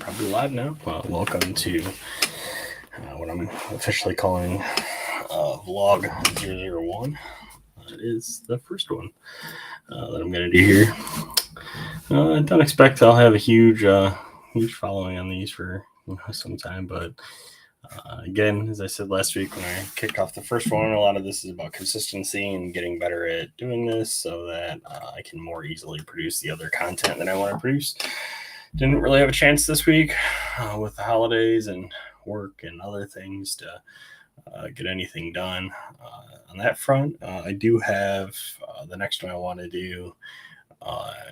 Probably live now. Welcome to what I'm officially calling Vlog 001. It is the first one that I'm going to do here. I don't expect I'll have a huge following on these for some time, but again, as I said last week when I kicked off the first one, a lot of this is about consistency and getting better at doing this so that I can more easily produce the other content that I want to produce. Didn't really have a chance this week with the holidays and work and other things to get anything done on that front. I do have the next one I want to do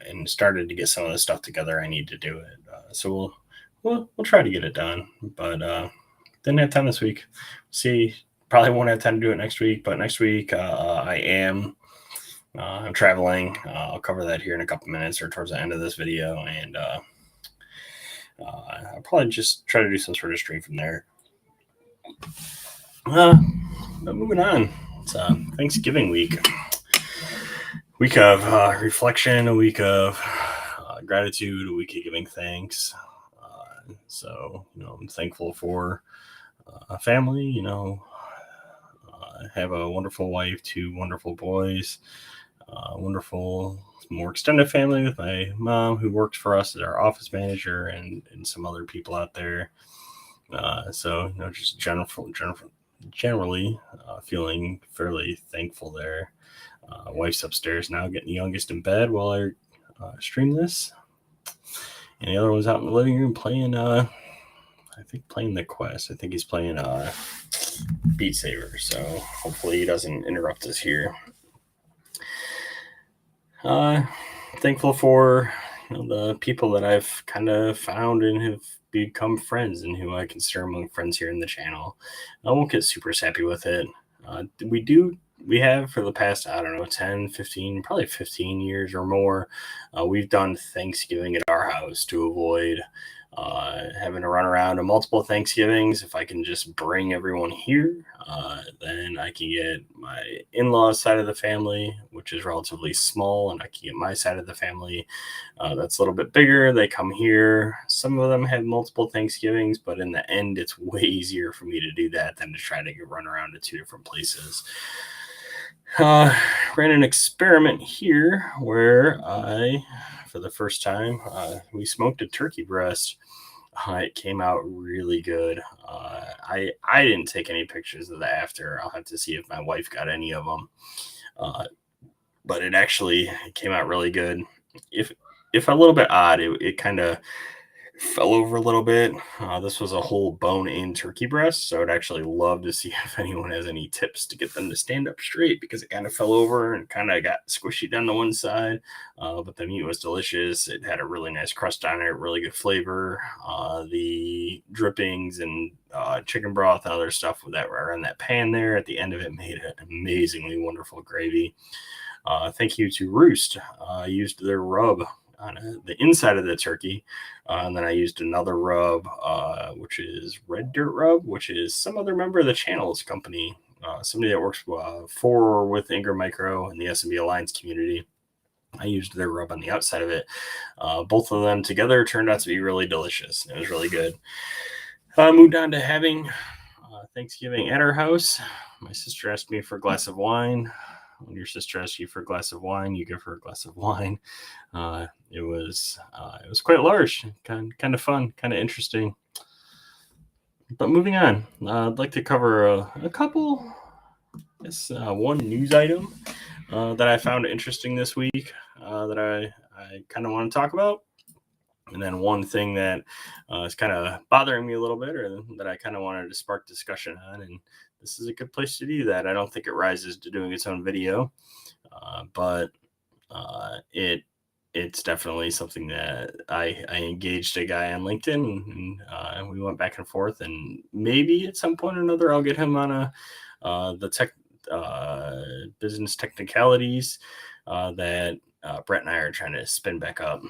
and started to get some of the stuff together I need to do it. So we'll try to get it done, but didn't have time this week. See, probably won't have time to do it next week, but next week I'm traveling. I'll cover that here in a couple minutes or towards the end of this video, and I'll probably just try to do some sort of stream from there. But moving on, it's Thanksgiving week. Week of reflection, a week of gratitude, a week of giving thanks. So, I'm thankful for a family, I have a wonderful wife, two wonderful boys, wonderful more extended family with my mom who works for us as our office manager and some other people out there. So, just generally feeling fairly thankful there. Wife's upstairs now getting the youngest in bed while I stream this. And the other one's out in the living room playing, playing the Quest. I think he's playing Beat Saber. So hopefully he doesn't interrupt us here. Thankful for the people that I've kind of found and have become friends and who I consider among friends here in the channel. I won't get super sappy with it. We have for the past, 10, 15, probably 15 years or more, we've done Thanksgiving at our house to avoid having to run around to multiple Thanksgivings. If I can just bring everyone here, then I can get my in-laws side of the family, which is relatively small, and I can get my side of the family that's a little bit bigger. They come here. Some of them have multiple Thanksgivings, but in the end, it's way easier for me to do that than to try to run around to two different places. Ran an experiment here where for the first time, we smoked a turkey breast. It came out really good. I didn't take any pictures of the after. I'll have to see if my wife got any of them. But it came out really good. If a little bit odd, it kind of fell over a little bit. This was a whole bone-in turkey breast, so I'd actually love to see if anyone has any tips to get them to stand up straight because it kind of fell over and kind of got squishy down to one side. But the meat was delicious. It had a really nice crust on it, really good flavor. The drippings and chicken broth and other stuff that were in that pan there at the end of it made an amazingly wonderful gravy. Thank you to Roost. I used their rub on the inside of the turkey. And then I used another rub, which is Red Dirt Rub, which is some other member of the channel's company, somebody that works for or with Ingram Micro and the SMB Alliance community. I used their rub on the outside of it. Both of them together turned out to be really delicious. It was really good. I moved on to having Thanksgiving at our house. My sister asked me for a glass of wine. When your sister asks you for a glass of wine, you give her a glass of wine. It was quite large, kind of fun, kind of interesting. But moving on, I'd like to cover a couple. One news item that I found interesting this week that I kind of want to talk about, and then one thing that is kind of bothering me a little bit, or that I kind of wanted to spark discussion on, and this is a good place to do that. I don't think it rises to doing its own video, but it's definitely something that I engaged a guy on LinkedIn, and we went back and forth, and maybe at some point or another I'll get him on the tech business technicalities that Brett and I are trying to spin back up.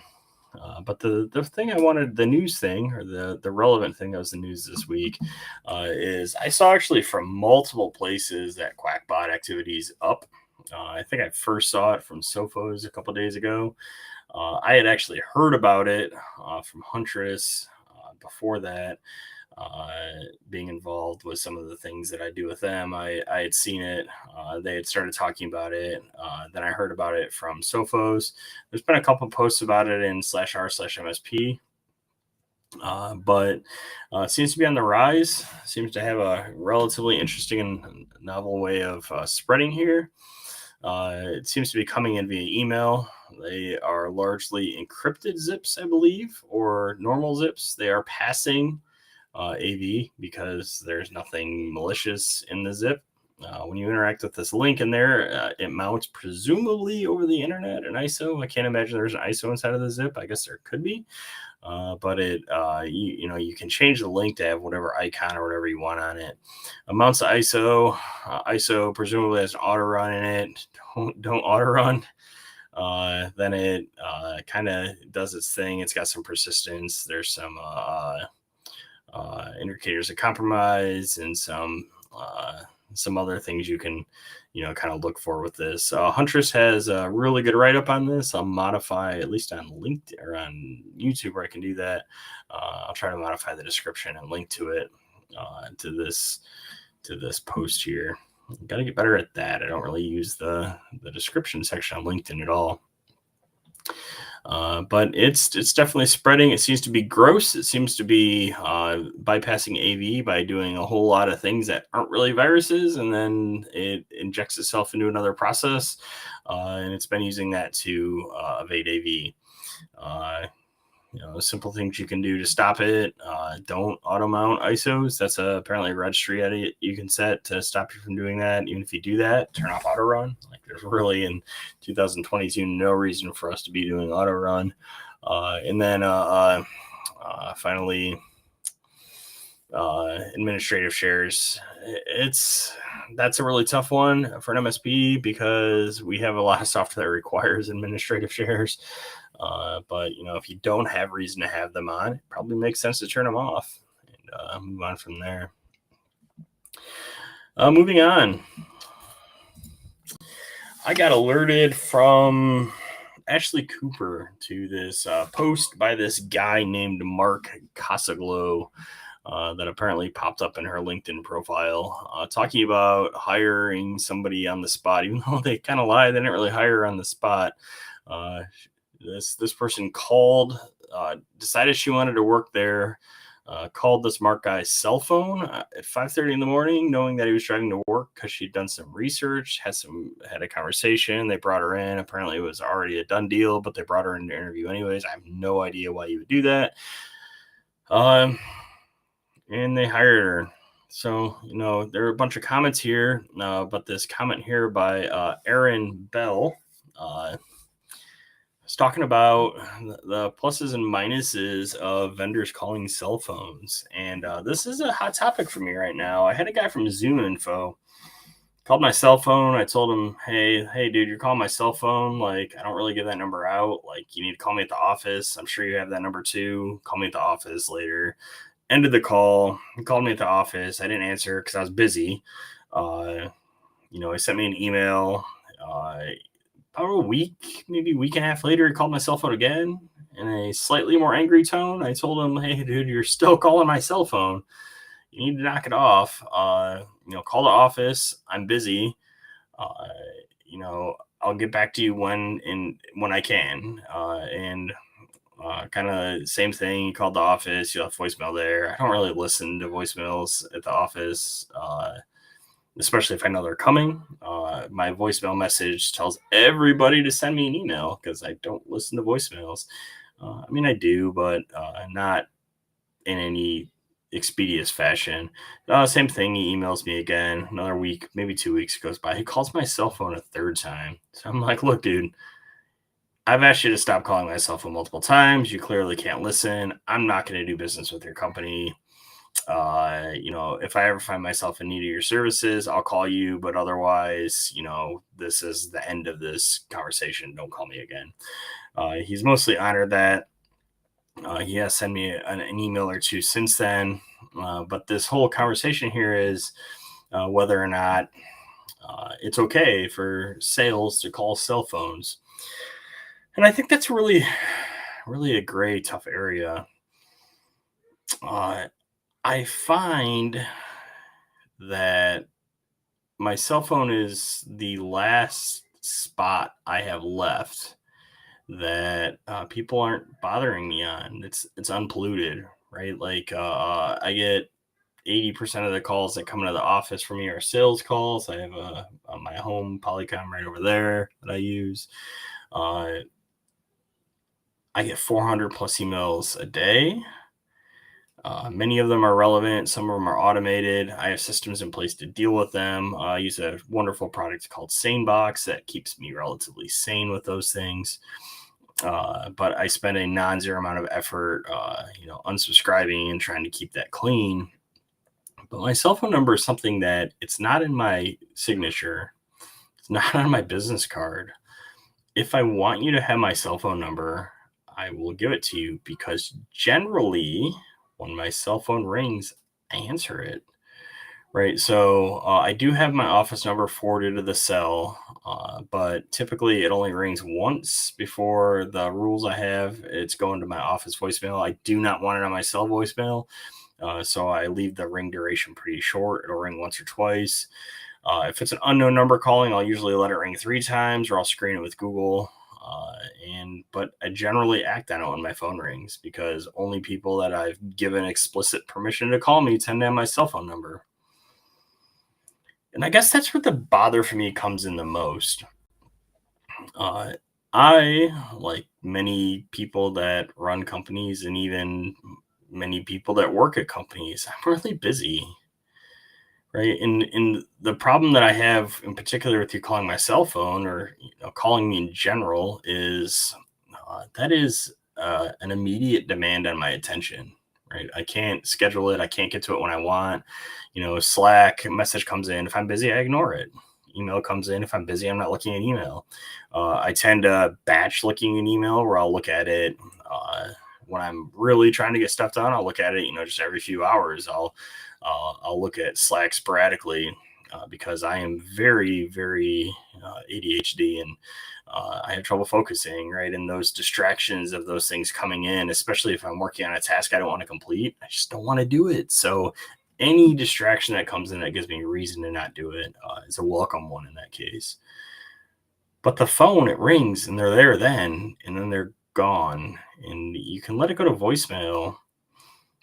But the thing I wanted, the news thing, or the relevant thing that was the news this week, is I saw actually from multiple places that Qakbot activity is up. I think I first saw it from Sophos a couple days ago. I had actually heard about it from Huntress before that, being involved with some of the things that I do with them, I had seen it. They had started talking about it. Then I heard about it from Sophos. There's been a couple posts about it in /r/MSP, but it seems to be on the rise. Seems to have a relatively interesting and novel way of spreading here. It seems to be coming in via email. They are largely encrypted zips, I believe, or normal zips. They are passing AV because there's nothing malicious in the zip. When you interact with this link in there, it mounts presumably over the internet an ISO. I can't imagine there's an ISO inside of the zip. I guess there could be, but you can change the link to have whatever icon or whatever you want on it. It mounts the ISO. ISO presumably has an auto run in it. Don't auto run. Then it kind of does its thing. It's got some persistence. There's some indicators of compromise and some other things you can kind of look for with this. Huntress has a really good write-up on this. I'll modify, at least on LinkedIn or on YouTube where I can do that. I'll try to modify the description and link to it to this post here. Got to get better at that. I don't really use the description section on LinkedIn at all. But it's definitely spreading. It seems to be gross. It seems to be bypassing AV by doing a whole lot of things that aren't really viruses, and then it injects itself into another process, and it's been using that to evade AV. Simple things you can do to stop it. Don't auto mount ISOs. That's apparently a registry edit you can set to stop you from doing that. Even if you do that, turn off auto run. Like, there's really in 2022 no reason for us to be doing auto run. And then finally, administrative shares. That's a really tough one for an MSP because we have a lot of software that requires administrative shares. But if you don't have reason to have them on, it probably makes sense to turn them off and move on from there. Moving on, I got alerted from Ashley Cooper to this post by this guy named Mark Casaglow that apparently popped up in her LinkedIn profile, talking about hiring somebody on the spot, even though they kind of lied. They didn't really hire her on the spot. This person called, decided she wanted to work there, called this Mark guy's cell phone at 5:30 in the morning, knowing that he was driving to work because she'd done some research, had a conversation. They brought her in. Apparently, it was already a done deal, but they brought her in to interview anyways. I have no idea why you would do that. And they hired her. So, there are a bunch of comments here, but this comment here by Aaron Bell. It's talking about the pluses and minuses of vendors calling cell phones. And this is a hot topic for me right now. I had a guy from Zoom Info called my cell phone. I told him, hey, dude, you're calling my cell phone. Like, I don't really give that number out. Like, you need to call me at the office. I'm sure you have that number too. Call me at the office later. Ended the call. He called me at the office. I didn't answer because I was busy. He sent me an email. About a week, maybe a week and a half later, he called my cell phone again in a slightly more angry tone. I told him, hey, dude, you're still calling my cell phone. You need to knock it off. Call the office. I'm busy. I'll get back to you when I can. Kind of same thing. You called the office. You left voicemail there. I don't really listen to voicemails at the office. Especially if I know they're coming. My voicemail message tells everybody to send me an email because I don't listen to voicemails. I do, but not in any expeditious fashion. Same thing. He emails me again. Another week, maybe 2 weeks goes by. He calls my cell phone a third time. So I'm like, look, dude, I've asked you to stop calling my cell phone multiple times. You clearly can't listen. I'm not going to do business with your company. If I ever find myself in need of your services, I'll call you, but otherwise, this is the end of this conversation. Don't call me again. He's mostly honored that. He has sent me an email or two since then. But this whole conversation here is whether or not it's okay for sales to call cell phones. And I think that's really, really a gray, tough area. Uh, I find that my cell phone is the last spot I have left that people aren't bothering me on. It's unpolluted, right? Like I get 80% of the calls that come into the office for me are sales calls. I have my home Polycom right over there that I use. Uh, I get 400 plus emails a day. Many of them are relevant. Some of them are automated. I have systems in place to deal with them. I use a wonderful product called SaneBox that keeps me relatively sane with those things. But I spend a non-zero amount of effort, unsubscribing and trying to keep that clean. But my cell phone number is something that it's not in my signature. It's not on my business card. If I want you to have my cell phone number, I will give it to you because generally, when my cell phone rings, I answer it. Right. So I do have my office number forwarded to the cell, but typically it only rings once before the rules I have. It's going to my office voicemail. I do not want it on my cell voicemail. So I leave the ring duration pretty short. It'll ring once or twice. If it's an unknown number calling, I'll usually let it ring 3 times or I'll screen it with Google. But I generally act on it when my phone rings because only people that I've given explicit permission to call me tend to have my cell phone number. And I guess that's where the bother for me comes in the most. Uh, I, like many people that run companies and even many people that work at companies, I'm really busy, right? And the problem that I have in particular with you calling my cell phone or calling me in general is that is an immediate demand on my attention, right? I can't schedule it. I can't get to it when I want. Slack message comes in. If I'm busy, I ignore it. Email comes in. If I'm busy, I'm not looking at email. I tend to batch looking an email where I'll look at it when I'm really trying to get stuff done. I'll look at it, just every few hours. I'll look at Slack sporadically because I am very, very ADHD and I have trouble focusing, right? And those distractions of those things coming in, especially if I'm working on a task I don't want to complete, I just don't want to do it. So any distraction that comes in that gives me a reason to not do it is a welcome one in that case. But the phone, it rings and they're there then, and then they're gone. And you can let it go to voicemail,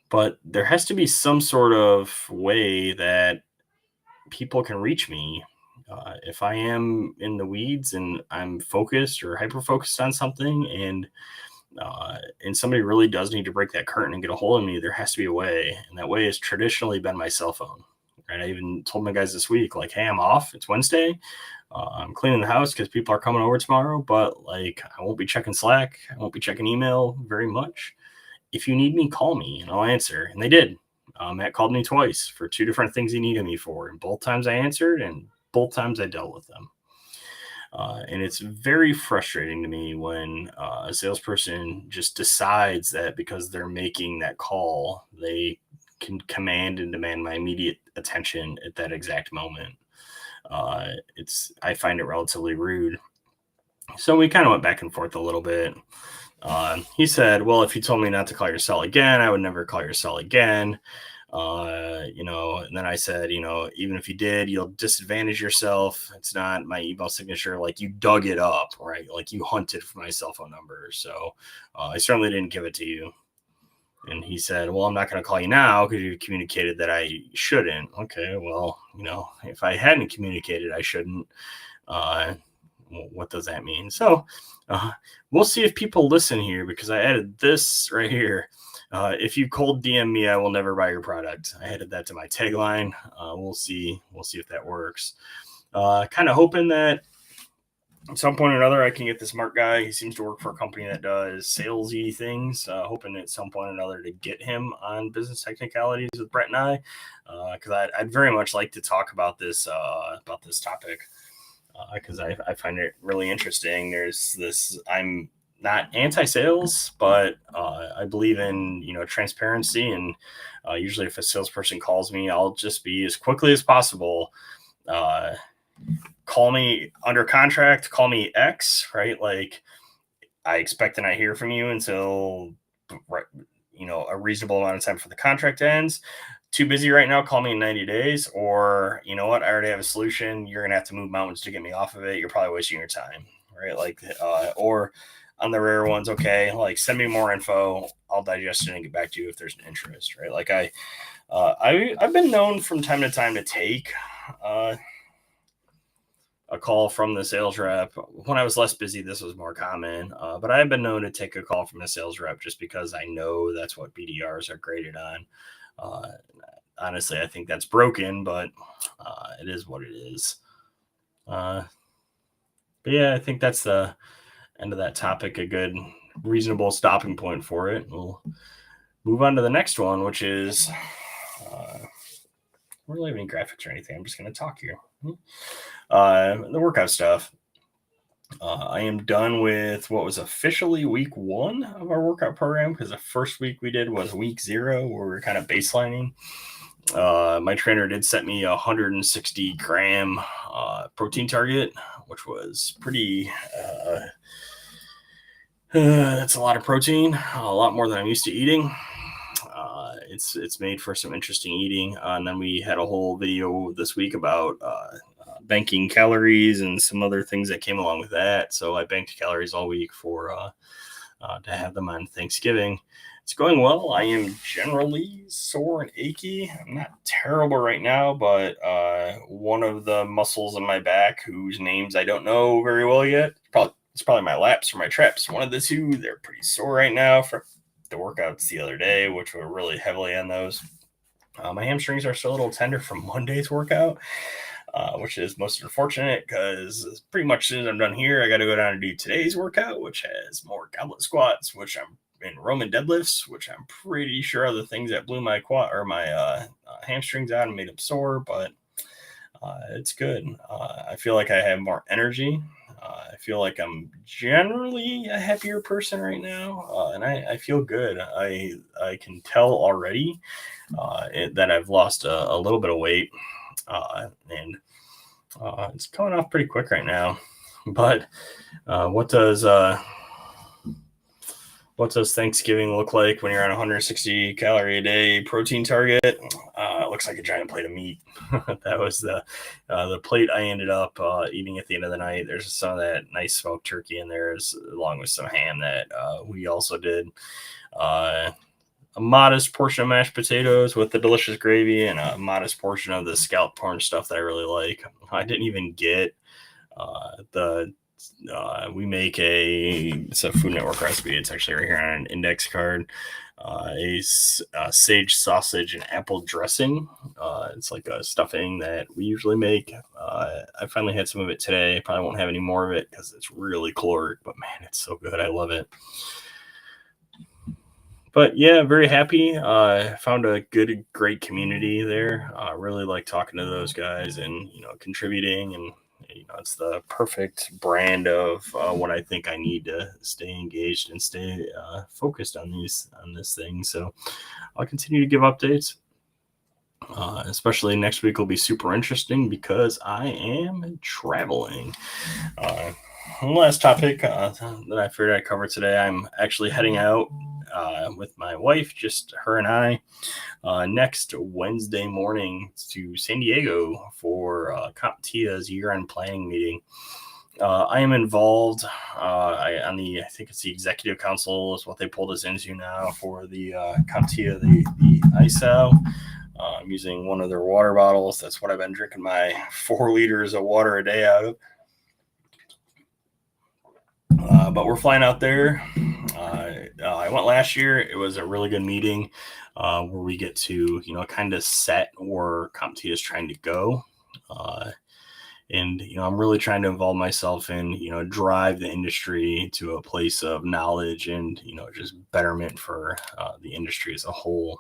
but there has to be some sort of way that people can reach me. If I am in the weeds and I'm focused or hyper focused on something, and somebody really does need to break that curtain and get a hold of me, there has to be a way, and that way has traditionally been my cell phone. Right? I even told my guys this week, like, "Hey, I'm off. It's Wednesday. I'm cleaning the house because people are coming over tomorrow, but like, I won't be checking Slack. I won't be checking email very much. If you need me, call me and I'll answer." And they did. Matt called me twice for 2 different things he needed me for, and both times I answered, and both times I dealt with them. And it's very frustrating to me when a salesperson just decides that because they're making that call, they can command and demand my immediate attention at that exact moment. I find it relatively rude. So we kind of went back and forth a little bit. He said, "Well, if you told me not to call your cell again, I would never call your cell again." And then I said, "Even if you did, you'll disadvantage yourself. It's not my email signature. Like, you dug it up, right? Like, you hunted for my cell phone number. So I certainly didn't give it to you." And he said, "Well, I'm not going to call you now because you communicated that I shouldn't." Okay, well, if I hadn't communicated I shouldn't, uh, what does that mean? So uh, we'll see if people listen here because I added this right here. If you cold DM me, I will never buy your product. I added that to my tagline. We'll see. We'll see if that works. Kind of hoping that at some point or another I can get this Mark guy. He seems to work for a company that does salesy things. Hoping at some point or another to get him on business technicalities with Brett and I, because I'd very much like to talk about this topic. Because I find it really interesting. There's this, I'm not anti-sales, but I believe in, transparency. And usually if a salesperson calls me, I'll just be as quickly as possible. Call me under contract, call me X, right? Like, I expect to not hear from you until, a reasonable amount of time for the contract ends. Too busy right now, call me in 90 days. Or, you know what, I already have a solution. You're going to have to move mountains to get me off of it. You're probably wasting your time. Right. Like, or on the rare ones, okay, like send me more info. I'll digest it and get back to you if there's an interest. Right. Like I've been known from time to time to take, a call from the sales rep. When I was less busy, this was more common, but I've been known to take a call from a sales rep just because I know that's what BDRs are graded on. Uh, Honestly, I think that's broken, but it is what it is. But yeah, I think that's the end of that topic, a good, reasonable stopping point for it. We'll move on to the next one, which is we're not leaving graphics or anything. I'm just going to talk here. The workout stuff. I am done with what was officially week 1 of our workout program, because the first week we did was week 0, where we were kind of baselining. My trainer did set me a 160 gram protein target, which was pretty. That's a lot of protein, a lot more than I'm used to eating. It's made for some interesting eating. And then we had a whole video this week about banking calories and some other things that came along with that. So I banked calories all week for to have them on Thanksgiving. It's going well. I am generally sore and achy. I'm not terrible right now, but one of the muscles in my back, whose names I don't know very well yet, it's probably my laps or my traps. One of the two, they're pretty sore right now from the workouts the other day, which were really heavily on those. My hamstrings are still a little tender from Monday's workout, which is most unfortunate, because pretty much as soon as I'm done here, I got to go down and do today's workout, which has more goblet squats, which I'm in Roman deadlifts, which I'm pretty sure are the things that blew my quad or my hamstrings out and made them sore, but it's good. I feel like I have more energy. I feel like I'm generally a happier person right now, and I feel good. I can tell already that I've lost a little bit of weight, and it's coming off pretty quick right now. But what does Thanksgiving look like when you're on a 160 calorie a day protein target? It looks like a giant plate of meat. That was the plate I ended up eating at the end of the night. There's some of that nice smoked turkey in there, along with some ham that we also did. A modest portion of mashed potatoes with the delicious gravy, and a modest portion of the scallop corn stuff that I really like. I didn't even get we make it's a Food Network recipe. It's actually right here on an index card. A sage sausage and apple dressing. It's like a stuffing that we usually make. I finally had some of it today. I probably won't have any more of it because it's really caloric, but man, it's so good. I love it. But yeah, very happy. Found a great community there. Really like talking to those guys and, contributing, and it's the perfect brand of what I think I need to stay engaged and stay focused on this thing. So I'll continue to give updates. Especially next week will be super interesting because I am traveling. Last topic that I figured I'd cover today, I'm actually heading out with my wife, just her and I, next Wednesday morning to San Diego for CompTIA's year-end planning meeting. I am involved I think it's the executive council is what they pulled us into now for the CompTIA, the ISO. I'm using one of their water bottles. That's what I've been drinking my 4 liters of water a day out of. But we're flying out there. I went last year. It was a really good meeting where we get to, kind of set where CompTIA is trying to go. And, I'm really trying to involve myself in, drive the industry to a place of knowledge and, just betterment for the industry as a whole.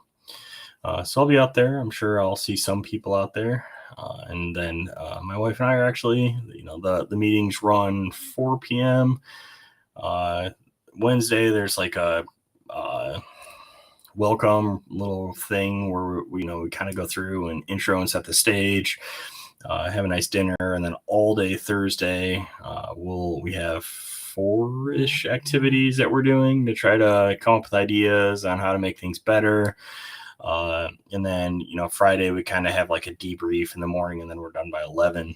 So I'll be out there. I'm sure I'll see some people out there. And then my wife and I are actually, the meetings run 4 p.m. Wednesday, there's like a welcome little thing where we kind of go through and intro and set the stage, have a nice dinner, and then all day Thursday we have 4-ish activities that we're doing to try to come up with ideas on how to make things better. And then, Friday we kind of have like a debrief in the morning, and then we're done by 11.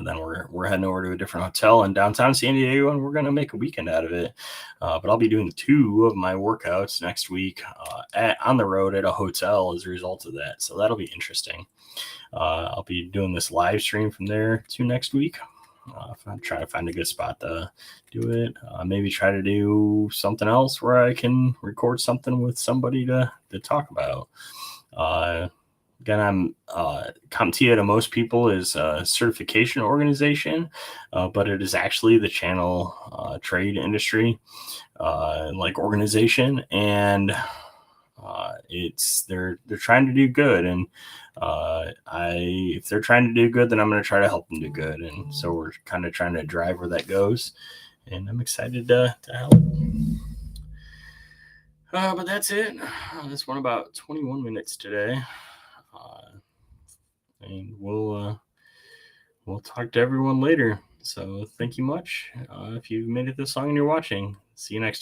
Then we're heading over to a different hotel in downtown San Diego, and we're gonna make a weekend out of it. But I'll be doing 2 of my workouts next week on the road at a hotel as a result of that. So that'll be interesting. I'll be doing this live stream from there to next week. I'm trying to find a good spot to do it. Maybe try to do something else where I can record something with somebody to talk about. Again, I'm CompTIA to most people is a certification organization, but it is actually the channel trade industry like organization, and they're trying to do good, and if they're trying to do good, then I'm going to try to help them do good, and so we're kind of trying to drive where that goes, and I'm excited to help. But that's it. This went about 21 minutes today. And we'll talk to everyone later. So thank you much. If you've made it this long and you're watching, see you next time.